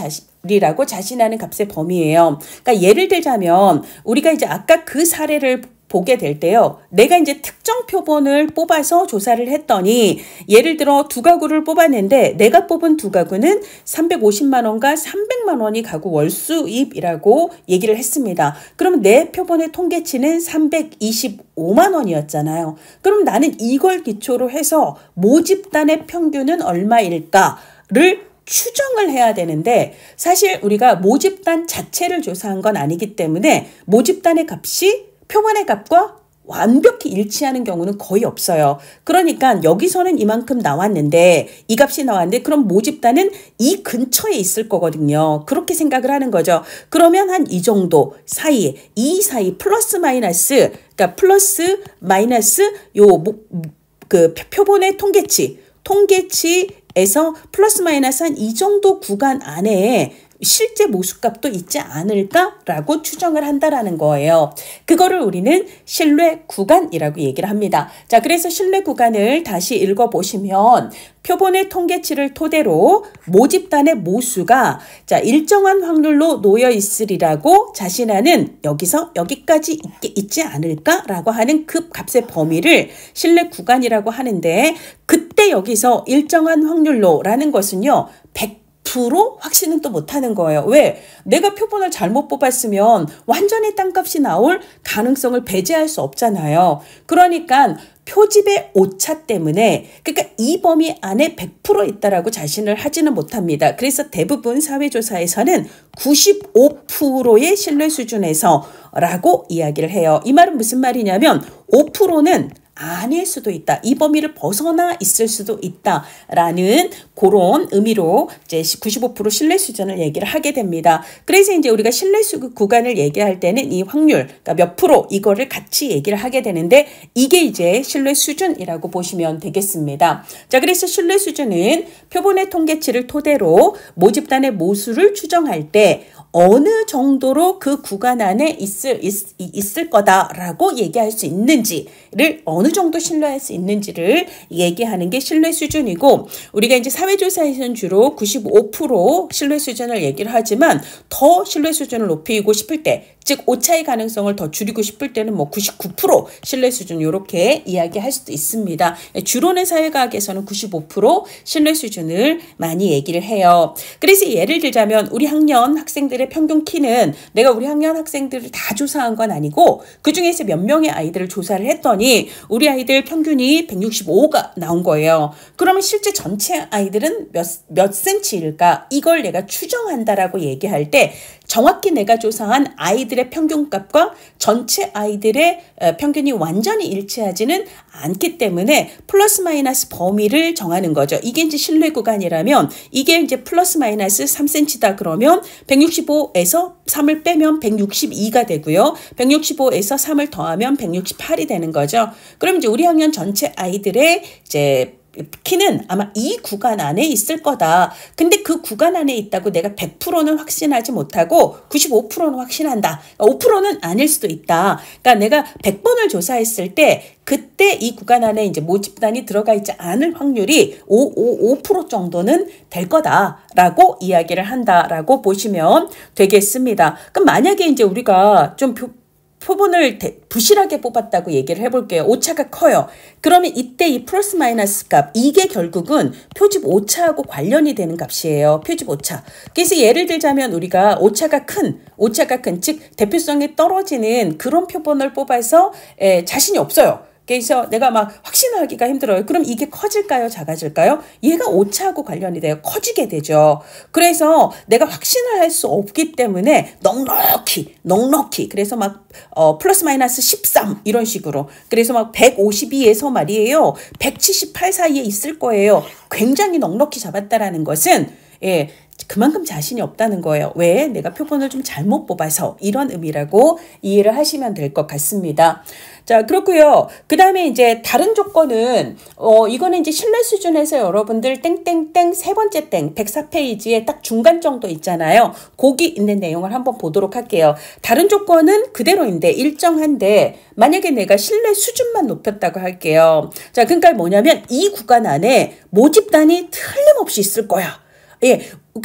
자신하는 값의 범위예요. 그러니까 예를 들자면 우리가 이제 아까 그 사례를 보게 될 때요. 내가 이제 특정 표본을 뽑아서 조사를 했더니 예를 들어 두 가구를 뽑았는데 내가 뽑은 두 가구는 350만 원과 300만 원이 가구 월수입이라고 얘기를 했습니다. 그럼 내 표본의 통계치는 325만 원이었잖아요. 그럼 나는 이걸 기초로 해서 모집단의 평균은 얼마일까를 추정을 해야 되는데 사실 우리가 모집단 자체를 조사한 건 아니기 때문에 모집단의 값이 표본의 값과 완벽히 일치하는 경우는 거의 없어요. 그러니까 여기서는 이만큼 나왔는데 이 값이 나왔는데 그럼 모집단은 이 근처에 있을 거거든요. 그렇게 생각을 하는 거죠. 그러면 한 이 정도 사이, 이 사이 플러스 마이너스 그러니까 플러스 마이너스 그 표본의 통계치에서 플러스 마이너스 한 이 정도 구간 안에 실제 모수값도 있지 않을까라고 추정을 한다라는 거예요. 그거를 우리는 신뢰 구간이라고 얘기를 합니다. 자, 그래서 신뢰 구간을 다시 읽어보시면 표본의 통계치를 토대로 모집단의 모수가 자 일정한 확률로 놓여 있으리라고 자신하는 여기서 여기까지 있지 않을까라고 하는 그 값의 범위를 신뢰 구간이라고 하는데 그때 여기서 일정한 확률로라는 것은요. 100% 확신은 또 못하는 거예요. 왜? 내가 표본을 잘못 뽑았으면 완전히 딴값이 나올 가능성을 배제할 수 없잖아요. 그러니까 표집의 오차 때문에 그러니까 이 범위 안에 100% 있다라고 자신을 하지는 못합니다. 그래서 대부분 사회조사에서는 95%의 신뢰 수준에서 라고 이야기를 해요. 이 말은 무슨 말이냐면 5%는 아닐 수도 있다. 이 범위를 벗어나 있을 수도 있다라는 그런 의미로 이제 95% 신뢰 수준을 얘기를 하게 됩니다. 그래서 이제 우리가 신뢰 구간을 얘기할 때는 이 확률, 그러니까 몇 프로 이거를 같이 얘기를 하게 되는데 이게 이제 신뢰 수준이라고 보시면 되겠습니다. 자, 그래서 신뢰 수준은 표본의 통계치를 토대로 모집단의 모수를 추정할 때 어느 정도로 그 구간 안에 있을 거다라고 얘기할 수 있는지를 어느 정도 신뢰할 수 있는지를 얘기하는 게 신뢰 수준이고 우리가 이제 사회조사에서는 주로 95% 신뢰 수준을 얘기를 하지만 더 신뢰 수준을 높이고 싶을 때 즉 오차의 가능성을 더 줄이고 싶을 때는 뭐 99% 신뢰 수준 이렇게 이야기할 수도 있습니다. 주로는 사회과학에서는 95% 신뢰 수준을 많이 얘기를 해요. 그래서 예를 들자면 우리 학년 학생들의 평균 키는 내가 우리 학년 학생들을 다 조사한 건 아니고 그중에서 몇 명의 아이들을 조사를 했더니 우리 아이들 평균이 165가 나온 거예요. 그러면 실제 전체 아이들은 몇 센치일까? 이걸 내가 추정한다라고 얘기할 때 정확히 내가 조사한 아이들의 평균값과 전체 아이들의 평균이 완전히 일치하지는 않기 때문에 플러스 마이너스 범위를 정하는 거죠. 이게 이제 신뢰 구간이라면 이게 이제 플러스 마이너스 3cm다 그러면 165에서 3을 빼면 162가 되고요. 165에서 3을 더하면 168이 되는 거죠. 그럼 이제 우리 학년 전체 아이들의 이제 키는 아마 이 구간 안에 있을 거다. 근데 그 구간 안에 있다고 내가 100%는 확신하지 못하고 95%는 확신한다. 5%는 아닐 수도 있다. 그러니까 내가 100번을 조사했을 때 그때 이 구간 안에 이제 모집단이 들어가 있지 않을 확률이 5% 정도는 될 거다라고 이야기를 한다라고 보시면 되겠습니다. 그럼 만약에 이제 우리가 좀 표본을 부실하게 뽑았다고 얘기를 해볼게요. 오차가 커요. 그러면 이때 이 플러스 마이너스 값 이게 결국은 표집 오차하고 관련이 되는 값이에요. 표집 오차. 그래서 예를 들자면 우리가 오차가 큰 즉 대표성이 떨어지는 그런 표본을 뽑아서 자신이 없어요. 그래서 내가 막 확신을 하기가 힘들어요. 그럼 이게 커질까요? 작아질까요? 얘가 오차하고 관련이 돼요. 커지게 되죠. 그래서 내가 확신을 할 수 없기 때문에 넉넉히 그래서 막 플러스 마이너스 13 이런 식으로 그래서 막 152에서 말이에요. 178 사이에 있을 거예요. 굉장히 넉넉히 잡았다라는 것은 그만큼 자신이 없다는 거예요. 왜? 내가 표본을 좀 잘못 뽑아서 이런 의미라고 이해를 하시면 될 것 같습니다. 자, 그렇고요. 그 다음에 이제 다른 조건은 이거는 이제 신뢰 수준에서 여러분들 땡땡땡 세 번째 땡 104페이지에 딱 중간 정도 있잖아요. 거기 있는 내용을 한번 보도록 할게요. 다른 조건은 그대로인데 일정한데 만약에 내가 신뢰 수준만 높였다고 할게요. 자, 그러니까 뭐냐면 이 구간 안에 모집단이 틀림없이 있을 거야.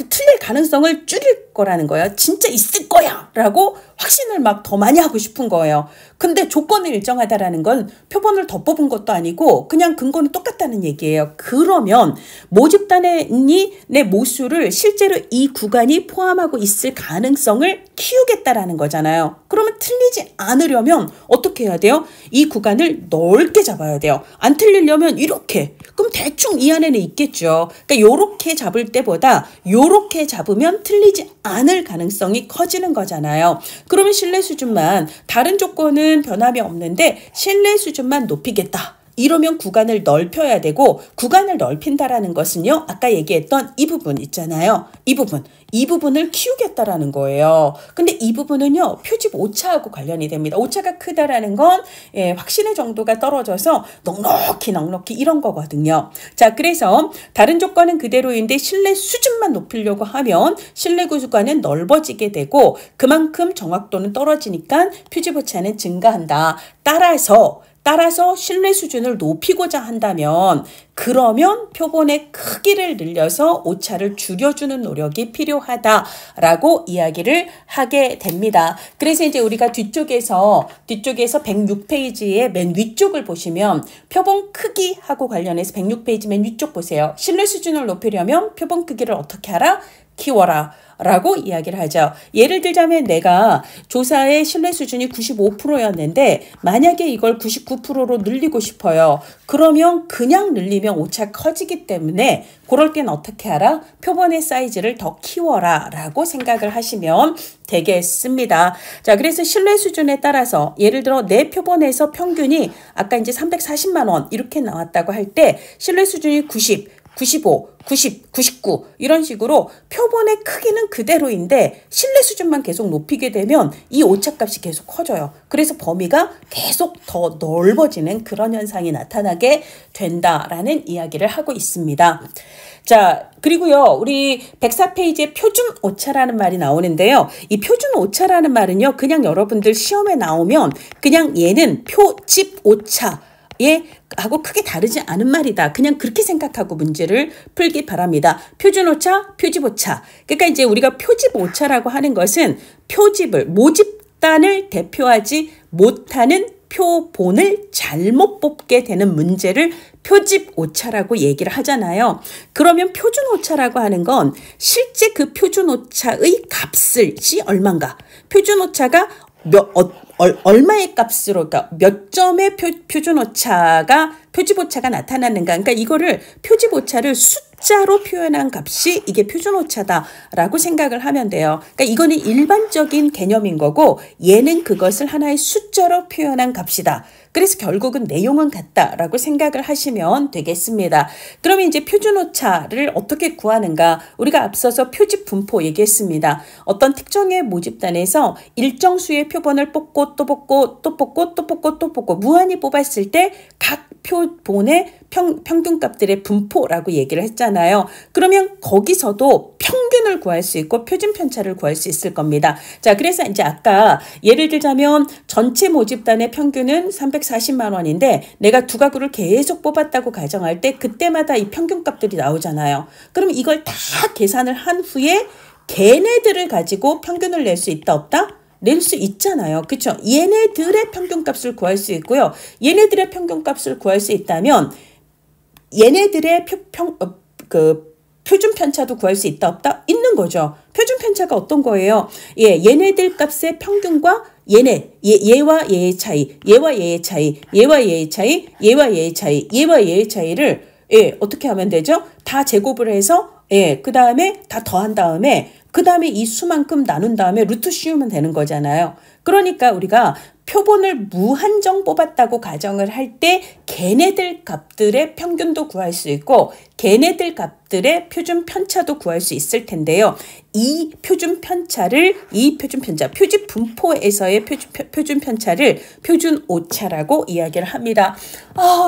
틀릴 가능성을 줄일 거라는 거예요. 진짜 있을 거야 라고 확신을 막 더 많이 하고 싶은 거예요. 근데 조건을 일정하다라는 건 표본을 더 뽑은 것도 아니고 그냥 근거는 똑같다는 얘기예요. 그러면 모집단의 내 모수를 실제로 이 구간이 포함하고 있을 가능성을 키우겠다라는 거잖아요. 그러면 틀리지 않으려면 어떻게 해야 돼요? 이 구간을 넓게 잡아야 돼요. 안 틀리려면 이렇게. 그럼 대충 이 안에는 있겠죠. 그러니까 요렇게 잡을 때보다 요렇게 잡으면 틀리지 않을 가능성이 커지는 거잖아요. 그러면 신뢰 수준만 다른 조건은 변함이 없는데 신뢰 수준만 높이겠다. 이러면 구간을 넓혀야 되고 구간을 넓힌다라는 것은요. 아까 얘기했던 이 부분 있잖아요. 이 부분을 키우겠다라는 거예요. 근데 이 부분은요. 표집 오차하고 관련이 됩니다. 오차가 크다라는 건 확신의 정도가 떨어져서 넉넉히 이런 거거든요. 자, 그래서 다른 조건은 그대로인데 신뢰 수준만 높이려고 하면 신뢰 구간은 넓어지게 되고 그만큼 정확도는 떨어지니까 표집 오차는 증가한다. 따라서 신뢰 수준을 높이고자 한다면 그러면 표본의 크기를 늘려서 오차를 줄여주는 노력이 필요하다라고 이야기를 하게 됩니다. 그래서 이제 우리가 뒤쪽에서 106페이지의 맨 위쪽을 보시면 표본 크기하고 관련해서 106페이지 맨 위쪽 보세요. 신뢰 수준을 높이려면 표본 크기를 어떻게 하라? 키워라. 라고 이야기를 하죠. 예를 들자면 내가 조사의 신뢰 수준이 95%였는데 만약에 이걸 99%로 늘리고 싶어요. 그러면 그냥 늘리면 오차 커지기 때문에 그럴 땐 어떻게 하라? 표본의 사이즈를 더 키워라 라고 생각을 하시면 되겠습니다. 자, 그래서 신뢰 수준에 따라서 예를 들어 내 표본에서 평균이 아까 이제 340만 원 이렇게 나왔다고 할 때 신뢰 수준이 90 95, 90, 99 이런 식으로 표본의 크기는 그대로인데 신뢰 수준만 계속 높이게 되면 이 오차값이 계속 커져요. 그래서 범위가 계속 더 넓어지는 그런 현상이 나타나게 된다라는 이야기를 하고 있습니다. 자, 그리고요, 우리 104페이지에 표준 오차라는 말이 나오는데요. 이 표준 오차라는 말은요, 그냥 여러분들 시험에 나오면 그냥 얘는 표집 오차 하고 크게 다르지 않은 말이다. 그냥 그렇게 생각하고 문제를 풀기 바랍니다. 표준오차, 표집오차. 그러니까 이제 우리가 표집오차라고 하는 것은 표집을, 모집단을 대표하지 못하는 표본을 잘못 뽑게 되는 문제를 표집오차라고 얘기를 하잖아요. 그러면 표준오차라고 하는 건 실제 그 표준오차의 값이 얼마인가? 표준오차가 얼마의 값으로, 그러니까 몇 점의 표집오차가 나타나는가. 그러니까 이거를 표집오차를 숫자로 표현한 값이 이게 표준오차다라고 생각을 하면 돼요. 그러니까 이거는 일반적인 개념인 거고 얘는 그것을 하나의 숫자로 표현한 값이다. 그래서 결국은 내용은 같다라고 생각을 하시면 되겠습니다. 그러면 이제 표준오차를 어떻게 구하는가? 우리가 앞서서 표집 분포 얘기했습니다. 어떤 특정의 모집단에서 일정 수의 표본을 뽑고 또 뽑고 또 뽑고 또 뽑고 또 뽑고 무한히 뽑았을 때 각 표본의 평균값들의 분포라고 얘기를 했잖아요. 그러면 거기서도 평균을 구할 수 있고 표준 편차를 구할 수 있을 겁니다. 자, 그래서 이제 아까 예를 들자면 전체 모집단의 평균은 340만 원인데 내가 두 가구를 계속 뽑았다고 가정할 때 그때마다 이 평균값들이 나오잖아요. 그럼 이걸 다 계산을 한 후에 걔네들을 가지고 평균을 낼 수 있다 없다? 낼 수 있잖아요. 그렇죠? 얘네들의 평균값을 구할 수 있고요. 얘네들의 평균값을 구할 수 있다면 얘네들의 표준 편차도 구할 수 있다 없다? 있는 거죠. 표준 편차가 어떤 거예요? 얘네들 값의 평균과 얘와 얘의 차이, 얘와 얘의 차이, 얘와 얘의 차이, 얘와 얘의 차이, 얘와 얘의 차이를 어떻게 하면 되죠? 다 제곱을 해서 그 다음에 다 더한 다음에 그 다음에 이 수만큼 나눈 다음에 루트 씌우면 되는 거잖아요. 그러니까 우리가 표본을 무한정 뽑았다고 가정을 할 때 걔네들 값들의 평균도 구할 수 있고 걔네들 값들의 표준 편차도 구할 수 있을 텐데요. 이 표준 편차, 표집 분포에서의 표준 편차를 표준 오차라고 이야기를 합니다.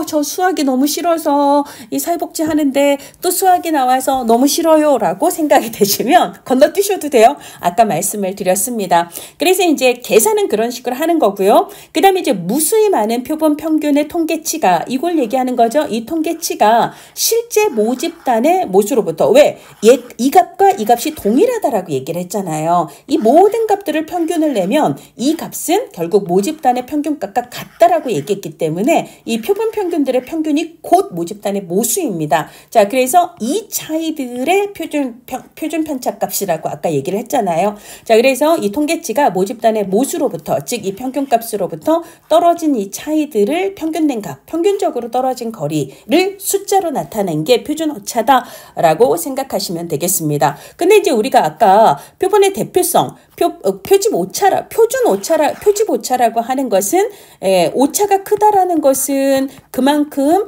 저 수학이 너무 싫어서 이 사회복지 하는데 또 수학이 나와서 너무 싫어요 라고 생각이 되시면 건너뛰셔도 돼요. 아까 말씀을 드렸습니다. 그래서 이제 계산은 그런 식으로 하는 거고요. 그 다음에 이제 무수히 많은 표본 평균의 통계치가 이걸 얘기하는 거죠. 이 통계치가 실제 모집단의 모수로부터 이 값과 이 값이 동일하다라고 얘기를 했잖아요. 이 모든 값들을 평균을 내면 이 값은 결국 모집단의 평균값과 같다라고 얘기했기 때문에 이 표본 평균들의 평균이 곧 모집단의 모수입니다. 자, 그래서 이 차이들의 표준 편차 값이라고 아까 얘기를 했잖아요. 자, 그래서 이 통계치가 모집단의 모수로부터 즉 이 평균값으로부터 떨어진 이 차이들을 평균된 값, 평균적으로 떨어진 거리를 숫자로 나타낸 게 표준 오차다라고 생각하시면 되겠습니다. 근데 이제 우리가 아까 표본의 대표성, 표집 오차라고 하는 것은 오차가 크다라는 것은 그만큼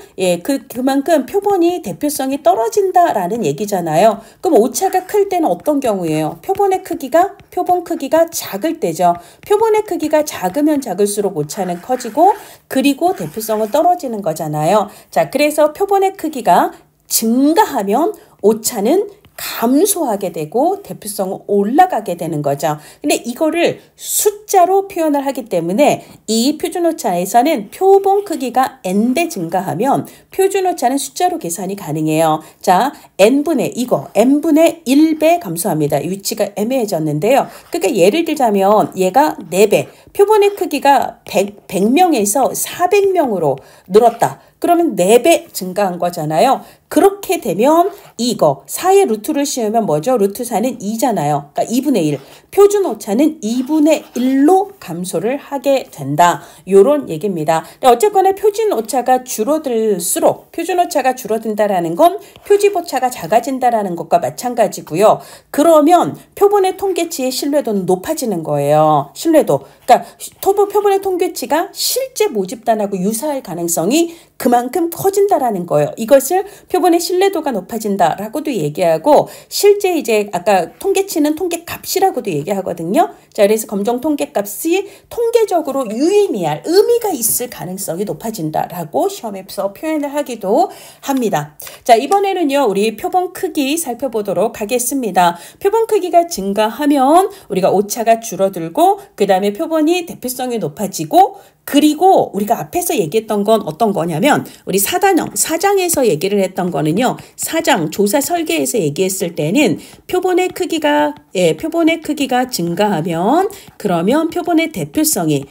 표본이 대표성이 떨어진다라는 얘기잖아요. 그럼 오차가 클 때는 어떤 경우예요? 표본 크기가 작을 때죠. 표본의 크기가 작으면 작을수록 오차는 커지고 그리고 대표성은 떨어지는 거잖아요. 자, 그래서 표본의 크기가 증가하면 오차는 감소하게 되고 대표성은 올라가게 되는 거죠. 근데 이거를 숫자로 표현을 하기 때문에 이 표준오차에서는 표본 크기가 n배 증가하면 표준오차는 숫자로 계산이 가능해요. 자, n분의 1배 감소합니다. 위치가 애매해졌는데요. 그러니까 예를 들자면 얘가 4배, 표본의 크기가 100명에서 400명으로 늘었다. 그러면 4배 증가한 거잖아요. 그렇게 되면 이거 4의 루트를 씌우면 뭐죠? 루트 4는 2잖아요. 그러니까 2분의 1. 표준 오차는 2분의 1로 감소를 하게 된다. 요런 얘기입니다. 어쨌거나 표준 오차가 줄어들수록 표준 오차가 줄어든다라는 건 표집 오차가 작아진다라는 것과 마찬가지고요. 그러면 표본의 통계치의 신뢰도는 높아지는 거예요. 신뢰도. 그러니까 표본의 통계치가 실제 모집단하고 유사할 가능성이 그만큼 커진다라는 거예요. 이것을 표본의 신뢰도가 높아진다라고도 얘기하고 실제 이제 아까 통계치는 통계값이라고도 얘기하거든요. 자, 그래서 검정 통계값이 통계적으로 유의미할 의미가 있을 가능성이 높아진다라고 시험에서 표현을 하기도 합니다. 자, 이번에는요. 우리 표본 크기 살펴보도록 하겠습니다. 표본 크기가 증가하면 우리가 오차가 줄어들고 그 다음에 표본이 대표성이 높아지고 그리고 우리가 앞에서 얘기했던 건 어떤 거냐면 우리 4장에서 얘기를 했던 거는요. 4장 조사 설계에서 얘기했을 때는 표본의 크기가 증가하면 그러면 표본의 대표성이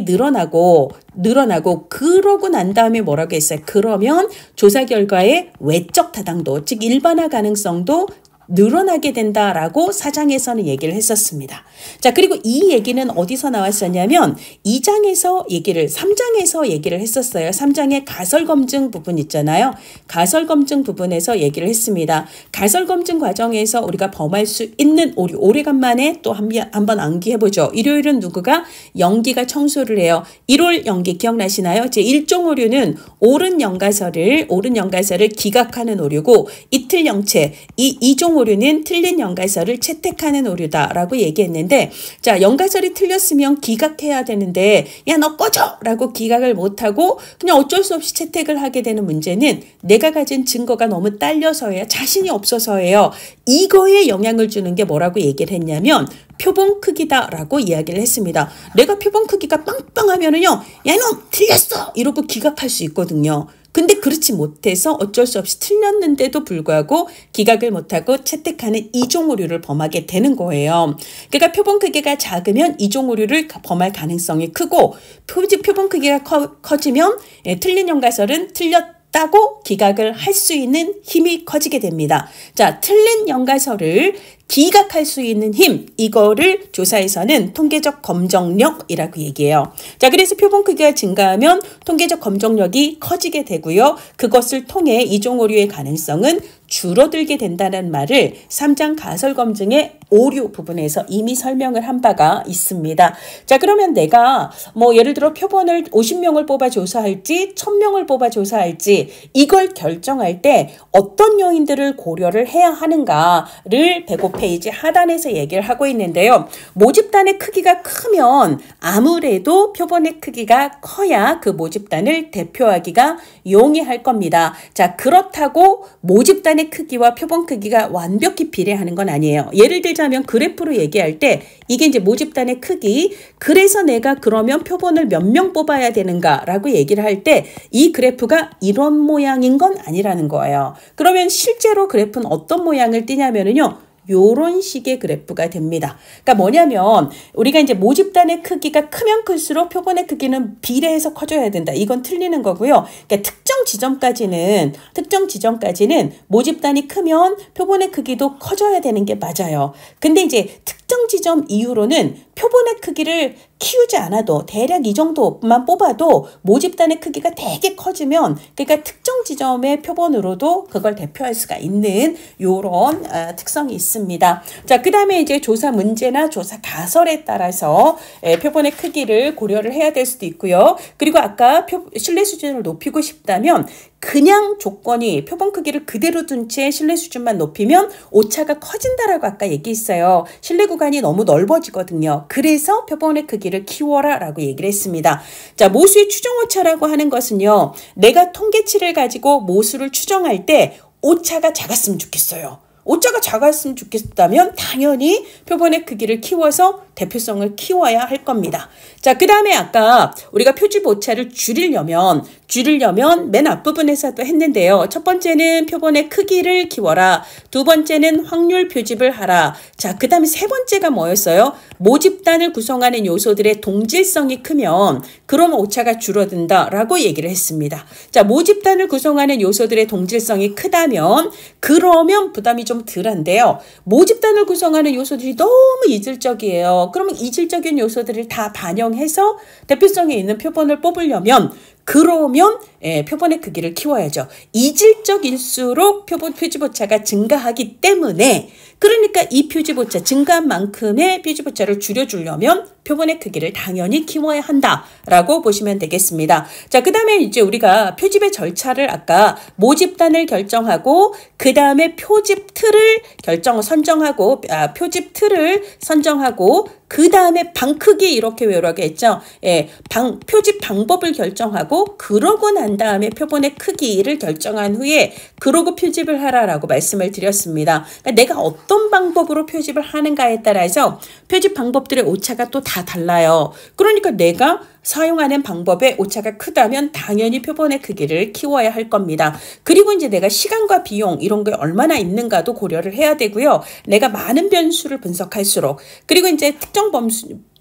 늘어나고 그러고 난 다음에 뭐라고 했어요? 그러면 조사 결과의 외적 타당도 즉 일반화 가능성도 늘어나게 된다라고 4장에서는 얘기를 했었습니다. 자, 그리고 이 얘기는 어디서 나왔었냐면 3장에서 얘기를 했었어요. 3장의 가설검증 부분 있잖아요. 가설검증 부분에서 얘기를 했습니다. 가설검증 과정에서 우리가 범할 수 있는 오류, 오래간만에 또 한번 암기해보죠. 일요일은 누구가 연기가 청소를 해요. 1월 연기 기억나시나요? 제 1종 오류는 옳은 연가설을 기각하는 오류고 이틀 영체, 2종 오류는 틀린 연가설을 채택하는 오류다라고 얘기했는데 자, 연가설이 틀렸으면 기각해야 되는데 야, 너 꺼져! 라고 기각을 못하고 그냥 어쩔 수 없이 채택을 하게 되는 문제는 내가 가진 증거가 너무 딸려서예요. 자신이 없어서예요. 이거에 영향을 주는 게 뭐라고 얘기를 했냐면 표본 크기다라고 이야기를 했습니다. 내가 표본 크기가 빵빵하면은요. 야, 너 틀렸어! 이러고 기각할 수 있거든요. 근데 그렇지 못해서 어쩔 수 없이 틀렸는데도 불구하고 기각을 못하고 채택하는 이종 오류를 범하게 되는 거예요. 그러니까 표본 크기가 작으면 이종 오류를 범할 가능성이 크고 표본 크기가 커지면 틀린 연가설은 틀렸다고 기각을 할 수 있는 힘이 커지게 됩니다. 자, 틀린 연가설을 기각할 수 있는 힘, 이거를 조사에서는 통계적 검정력이라고 얘기해요. 자, 그래서 표본 크기가 증가하면 통계적 검정력이 커지게 되고요. 그것을 통해 이종 오류의 가능성은 줄어들게 된다는 말을 3장 가설검증의 오류 부분에서 이미 설명을 한 바가 있습니다. 자, 그러면 내가 예를 들어 표본을 50명을 뽑아 조사할지 1000명을 뽑아 조사할지 이걸 결정할 때 어떤 요인들을 고려를 해야 하는가를 105페이지 하단에서 얘기를 하고 있는데요. 모집단의 크기가 크면 아무래도 표본의 크기가 커야 그 모집단을 대표하기가 용이할 겁니다. 자, 그렇다고 모집단의 크기와 표본 크기가 완벽히 비례하는 건 아니에요. 예를 들자면 그래프로 얘기할 때 이게 이제 모집단의 크기, 그래서 내가 그러면 표본을 몇 명 뽑아야 되는가라고 얘기를 할 때 이 그래프가 이런 모양인 건 아니라는 거예요. 그러면 실제로 그래프는 어떤 모양을 띠냐면요. 요런 식의 그래프가 됩니다. 그러니까 뭐냐면 우리가 이제 모집단의 크기가 크면 클수록 표본의 크기는 비례해서 커져야 된다. 이건 틀리는 거고요. 그러니까 특정 지점까지는 모집단이 크면 표본의 크기도 커져야 되는 게 맞아요. 근데 이제 특정 지점 이후로는 표본의 크기를 키우지 않아도 대략 이 정도만 뽑아도 모집단의 크기가 되게 커지면 그러니까 특정 지점의 표본으로도 그걸 대표할 수가 있는 요런 특성이 있습니다. 자, 그 다음에 이제 조사 문제나 조사 가설에 따라서 표본의 크기를 고려를 해야 될 수도 있고요. 그리고 아까 신뢰 수준을 높이고 싶다면 그냥 조건이 표본 크기를 그대로 둔 채 신뢰 수준만 높이면 오차가 커진다라고 아까 얘기했어요. 신뢰 구간이 너무 넓어지거든요. 그래서 표본의 크기를 키워라 라고 얘기를 했습니다. 자, 모수의 추정 오차라고 하는 것은요. 내가 통계치를 가지고 모수를 추정할 때 오차가 작았으면 좋겠어요. 오차가 작았으면 좋겠다면 당연히 표본의 크기를 키워서 대표성을 키워야 할 겁니다. 자, 그 다음에 아까 우리가 표집 오차를 줄이려면 맨 앞부분에서도 했는데요. 첫 번째는 표본의 크기를 키워라. 두 번째는 확률 표집을 하라. 자, 그 다음에 세 번째가 뭐였어요? 모집단을 구성하는 요소들의 동질성이 크면 그러면 오차가 줄어든다라고 얘기를 했습니다. 자, 모집단을 구성하는 요소들의 동질성이 크다면 그러면 부담이 좀 덜한데요. 모집단을 구성하는 요소들이 너무 이질적이에요. 그러면 이질적인 요소들을 다 반영해서 대표성이 있는 표본을 뽑으려면 그러면 표본의 크기를 키워야죠. 이질적일수록 표본 표지보차가 증가하기 때문에 그러니까 이 표지보차 증가한 만큼의 표지보차를 줄여주려면 표본의 크기를 당연히 키워야 한다라고 보시면 되겠습니다. 자, 그 다음에 이제 우리가 표집의 절차를 아까 모집단을 결정하고 그 다음에 표집 틀을 선정하고 그 다음에 방 크기 이렇게 외우라고 했죠. 표집 방법을 결정하고 그러고 난 다음에 표본의 크기를 결정한 후에 그러고 표집을 하라라고 말씀을 드렸습니다. 그러니까 내가 어떤 방법으로 표집을 하는가에 따라서 표집 방법들의 오차가 또 다 달라요. 그러니까 내가 사용하는 방법의 오차가 크다면 당연히 표본의 크기를 키워야 할 겁니다. 그리고 이제 내가 시간과 비용 이런 게 얼마나 있는가도 고려를 해야 되고요. 내가 많은 변수를 분석할수록 그리고 이제 특정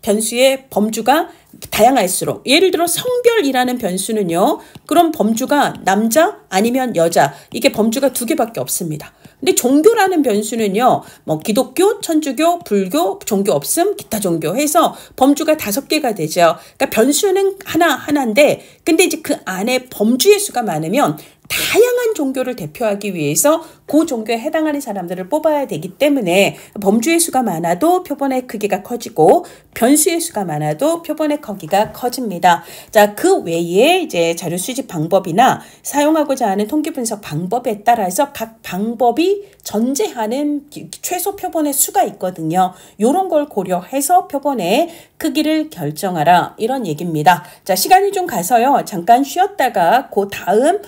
변수의 범주가 다양할수록 예를 들어 성별이라는 변수는요. 그럼 범주가 남자 아니면 여자 이게 범주가 2개밖에 없습니다. 근데 종교라는 변수는요. 뭐 기독교, 천주교, 불교, 종교 없음, 기타 종교 해서 범주가 5개가 되죠. 그러니까 변수는 하나인데 근데 이제 그 안에 범주의 수가 많으면 다양한 종교를 대표하기 위해서 그 종교에 해당하는 사람들을 뽑아야 되기 때문에 범주의 수가 많아도 표본의 크기가 커지고 변수의 수가 많아도 표본의 크기가 커집니다. 자, 그 외에 이제 자료 수집 방법이나 사용하고자 하는 통계 분석 방법에 따라서 각 방법이 전제하는 최소 표본의 수가 있거든요. 이런 걸 고려해서 표본의 크기를 결정하라 이런 얘기입니다. 자, 시간이 좀 가서요. 잠깐 쉬었다가 그 다음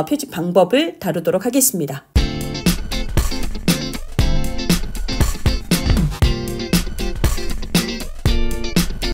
표집 방법을 다루도록 하겠습니다.